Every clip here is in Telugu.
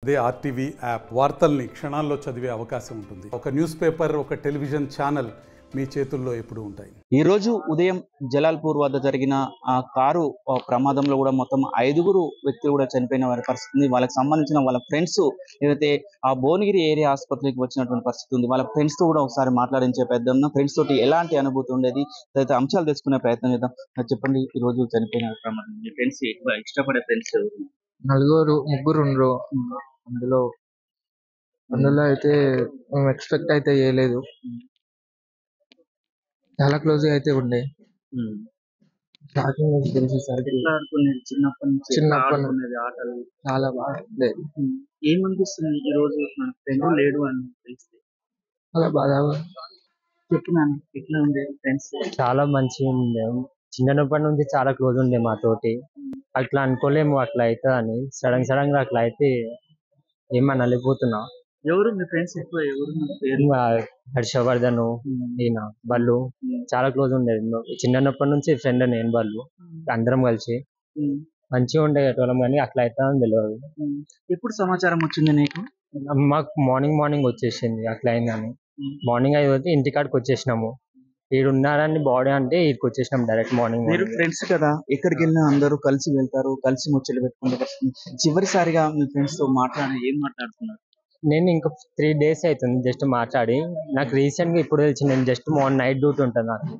అదే ఆర్టీవీ యాప్ వార్తల్ని క్షణాల్లో చదివే అవకాశం ఉంటుంది. ఒక న్యూస్ పేపర్, ఒక టెలివిజన్ ఛానల్ మీ చేతుల్లో ఎప్పుడూ ఉంటాయి. ఈ రోజు ఉదయం జలాల్పూర్ వద్ద జరిగిన ఆ కారు ప్రమాదంలో కూడా మొత్తం 5 వ్యక్తులు కూడా చనిపోయిన వారి పరిస్థితి ఉంది. వాళ్ళకి సంబంధించిన వాళ్ళ ఫ్రెండ్స్ ఏదైతే ఆ భువనగిరి ఏరియా ఆసుపత్రికి వచ్చినటువంటి పరిస్థితి ఉంది. వాళ్ళ ఫ్రెండ్స్ తో కూడా ఒకసారి మాట్లాడించే ప్రయత్నం, ఫ్రెండ్స్ తోటి ఎలాంటి అనుభూతి ఉండేది తదితర అంశాలు తెలుసుకునే ప్రయత్నం చేద్దాం. చెప్పండి, ఈ రోజు చనిపోయిన ప్రమాదం మీ ఫ్రెండ్స్ ఎక్కువ ఇష్టపడే ఫ్రెండ్స్ ముగ్గురు ఉండరు. అందులో అయితే మేము ఎక్స్పెక్ట్ అయితే చేయలేదు. చాలా క్లోజ్ గా అయితే ఉండే. స్టార్టింగ్ నుంచి తెలిసేసరికి చిన్నప్పటి నుంచి ఆటలు చాలా బాగా ఉండేది. ఏమనిపిస్తుంది ఈ రోజు మన ఫ్రెండ్ లేడు అని తెలిస్తే? చాలా బాగా చెప్తున్నాను, ఎట్లా ఉండే ఫ్రెండ్స్? చాలా మంచిగా ఉండే. చిన్నప్పటి నుంచి చాలా క్లోజ్ ఉండే మాతోటి. అట్లా అనుకోలేము అట్లా అవుతుందని. సడన్ గా అట్లా అయితే ఏమనలేకపోతున్నా. ఎవరు మీ ఫ్రెండ్స్ ఎక్కువ? ఎవరు హర్షవర్ధన్, ఈయన బళ్ళు చాలా క్లోజ్ ఉండేది. చిన్నప్పటి నుంచి ఫ్రెండ్ నేను బళ్ళు అందరం కలిసి మంచిగా ఉండేటోళ్ళం, కానీ అట్లా అవుతుందని తెలియదు. ఎప్పుడు సమాచారం వచ్చింది నీకు? మాకు మార్నింగ్ వచ్చేసింది అట్లా అయిందని. మార్నింగ్ అయిపోతే ఇంటికాడికి వచ్చేసినాము. ఈడు ఉన్నారని బాడీ అంటే ఇక్కడికి వచ్చేసినాం డైరెక్ట్ మార్నింగ్. మీరు ఫ్రెండ్స్ కదా, ఎక్కడికి వెళ్ళినా అందరూ కలిసి వెళ్తారు, కలిసి ముచ్చట్లు పెట్టుకుంటారు. చివరిసారిగా మీ ఫ్రెండ్స్ తో ఏం మాట్లాడుతున్నారు? నేను ఇంకా 3 days అవుతుంది జస్ట్ మాట్లాడి. నాకు రీసెంట్ గా ఇప్పుడు తెలిసింది. నేను జస్ట్ మార్నింగ్ నైట్ డ్యూటీ ఉంటుంది నాకు.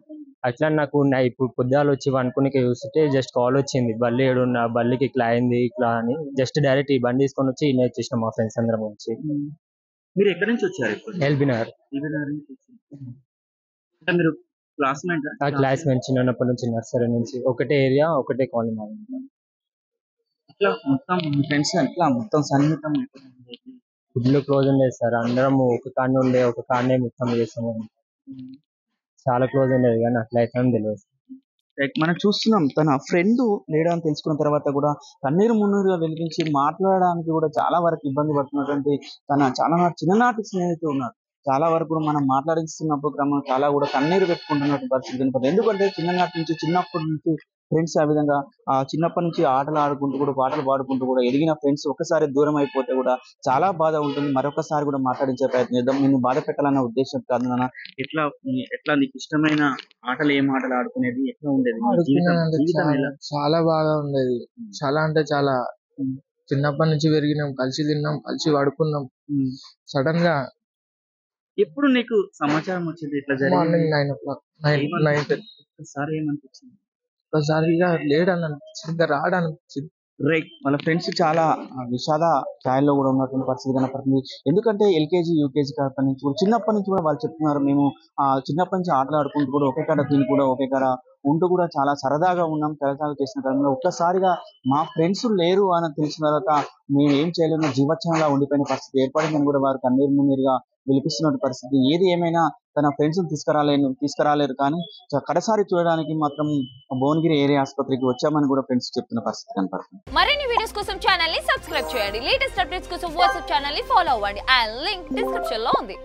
అట్లా నాకు ఇప్పుడు పొద్దుగాలు వచ్చి అనుకునే చూస్తే జస్ట్ కాల్ వచ్చింది, బల్లి ఏడున్నా, బల్లికి ఇట్లా అయింది ఇట్లా అని. జస్ట్ డైరెక్ట్ ఈ బండి తీసుకొని వచ్చి ఈయన వచ్చేసినాం మా ఫ్రెండ్స్ అందరం వచ్చి. మీరు ఎక్కడి నుంచి వచ్చారు? ఎల్బినగర్. మీరు క్లాస్మేట్? చిన్నప్పటి నుంచి నర్సరీ నుంచి ఒకటే ఏరియా, ఒకటే కాలనీ. ఇట్లా మొత్తం ఫ్రెండ్స్ అట్లా మొత్తం సన్నిహితం ఫుడ్ క్లోజ్ ఉండేది సార్. అందరం ఒక కాడనే మొత్తం చేస్తాము. చాలా క్లోజ్ ఉండేది, కానీ అట్లా అయితే తెలియదు. మనం చూస్తున్నాం, తన ఫ్రెండ్ లేడని తెలుసుకున్న తర్వాత కూడా కన్నీరు మున్నీరుగా వెలిగించి మాట్లాడడానికి కూడా చాలా వరకు ఇబ్బంది పడుతున్నటువంటి తన చాలా చిన్ననాటి స్నేహితులు ఉన్నారు. చాలా వరకు కూడా మనం మాట్లాడిస్తున్నప్పుడు క్రమం చాలా కూడా కన్నీరు పెట్టుకుంటున్నటువంటి పరిస్థితి కనపడుతుంది. ఎందుకంటే చిన్నప్పటి నుంచి ఫ్రెండ్స్ ఆ విధంగా చిన్నప్పటి నుంచి ఆటలు ఆడుకుంటూ కూడా, పాటలు పాడుకుంటూ కూడా ఎదిగిన ఫ్రెండ్స్ ఒకసారి దూరం అయిపోతే కూడా చాలా బాధ ఉంటుంది. మరొకసారి కూడా మాట్లాడించే ప్రయత్నం చేద్దాం. నేను బాధ పెట్టాలన్న ఉద్దేశం కాదు నాన్న. ఎట్లా నీకు ఇష్టమైన ఆటలు, ఏం ఆటలు ఆడుకునేది, ఎట్లా ఉండేది జీవితం? చాలా బాగా ఉండేది. చాలా అంటే చాలా. చిన్నప్పటి నుంచి పెరిగినాం, కలిసి తిన్నాం, కలిసి పడుకున్నాం. సడన్ గా ఎప్పుడు నీకు సమాచారం వచ్చింది ఇట్లా మార్నింగ్ 9 o'clock, 9 సార్ ఏమనిపించింది? ఒకసారిగా లేడని అనిపించింది, ఇంకా రాడనిపించింది. రైట్, వాళ్ళ ఫ్రెండ్స్ చాలా విషాద ఛాయల్లో కూడా ఉన్నటువంటి పరిస్థితి కనపడుతుంది. ఎందుకంటే ఎల్కేజీ యూకేజీ కాడ నుంచి కూడా చిన్నప్పటి నుంచి కూడా వాళ్ళు చెప్తున్నారు, మేము చిన్నప్పటి నుంచి ఆటలు ఆడుకుంటూ కూడా ఒకే కాడ తిని కూడా ఒకే కాడ ఉంటూ కూడా చాలా సరదాగా ఉన్నాం. సరదాగా చేసిన కాలంలో ఒక్కసారిగా మా ఫ్రెండ్స్ లేరు అని తెలిసిన తర్వాత మేము ఏం చేయలేము, జీవోత్సవంగా ఉండిపోయిన పరిస్థితి ఏర్పడిందని కూడా వారు కన్నీరు మున్నీరుగా విలిపిస్తున్న పరిస్థితి. ఏది ఏమైనా తన ఫ్రెండ్స్ తీసుకురాలేరు, కానీ కడసారి చూడడానికి మాత్రం భువనగిరి ఏరియా ఆసుపత్రికి వచ్చామని కూడా ఫ్రెండ్స్ చెప్తున్న పరిస్థితి కనపడుతుంది. మరిన్ని వీడియోస్ కోసం ఛానల్ ని సబ్స్క్రైబ్ చేయండి. లేటెస్ట్ అప్డేట్స్ కోసం వాట్సాప్ ఛానల్ ని ఫాలో అవ్వండి. ఆ లింక్ డిస్క్రిప్షన్ లో ఉంది.